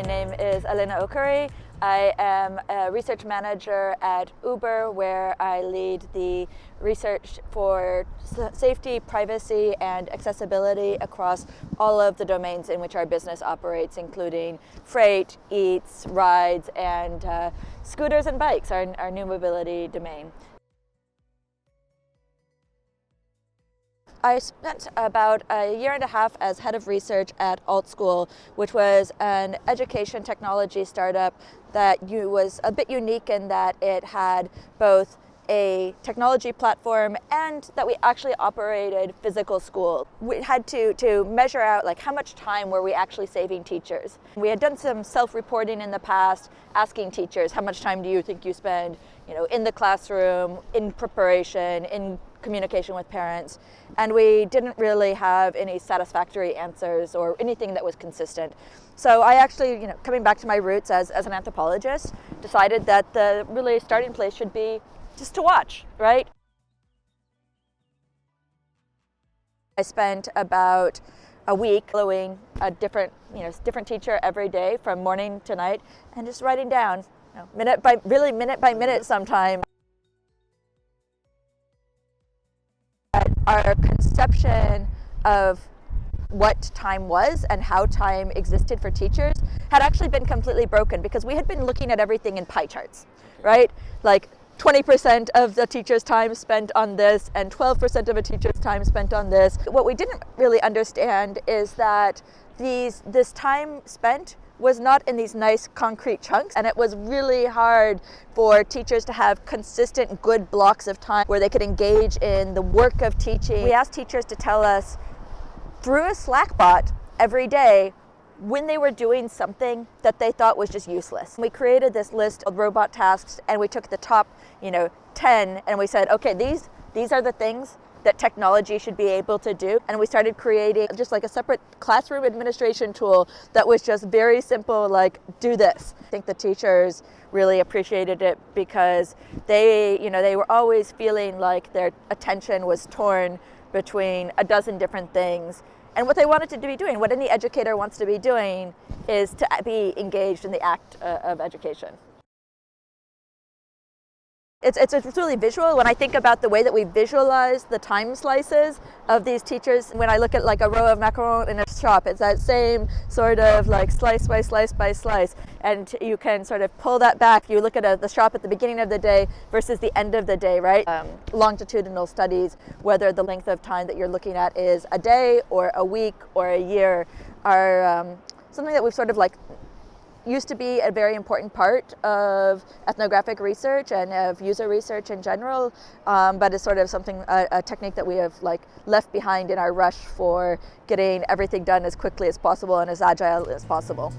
name is Elena O'Curry. I am a research manager at Uber, where I lead the research for safety, privacy, and accessibility across all of the domains in which our business operates, including freight, eats, rides, and scooters and bikes, our new mobility domain. I spent about a year and a half as head of research at Alt School, which was an education technology startup that was a bit unique in that it had both a technology platform and that we actually operated physical school. We had to measure out like how much time were we actually saving teachers. We had done some self-reporting in the past, asking teachers how much time do you think you spend, in the classroom, in preparation, in communication with parents, and we didn't really have any satisfactory answers or anything that was consistent. So I actually, coming back to my roots as an anthropologist, decided that the really starting place should be just to watch, right? I spent about a week following a different teacher every day from morning to night and just writing down, minute by minute sometimes. Our conception of what time was and how time existed for teachers had actually been completely broken because we had been looking at everything in pie charts, right? Like 20% of the teacher's time spent on this and 12% of a teacher's time spent on this. What we didn't really understand is that this time spent was not in these nice concrete chunks, and it was really hard for teachers to have consistent good blocks of time where they could engage in the work of teaching. We asked teachers to tell us through a Slack bot every day when they were doing something that they thought was just useless. We created this list of robot tasks and we took the top 10 and we said, okay, these are the things that technology should be able to do. And we started creating just like a separate classroom administration tool that was just very simple, like do this. I think the teachers really appreciated it because they were always feeling like their attention was torn between a dozen different things. And what they wanted to be doing, what any educator wants to be doing, is to be engaged in the act of education. It's really visual. When I think about the way that we visualize the time slices of these teachers, when I look at like a row of macarons in a shop, it's that same sort of like slice by slice by slice. And you can sort of pull that back. You look at the shop at the beginning of the day versus the end of the day, right? Longitudinal studies, whether the length of time that you're looking at is a day or a week or a year, are something that we've sort of like used to be a very important part of ethnographic research and of user research in general, but it's sort of a technique that we have like left behind in our rush for getting everything done as quickly as possible and as agile as possible.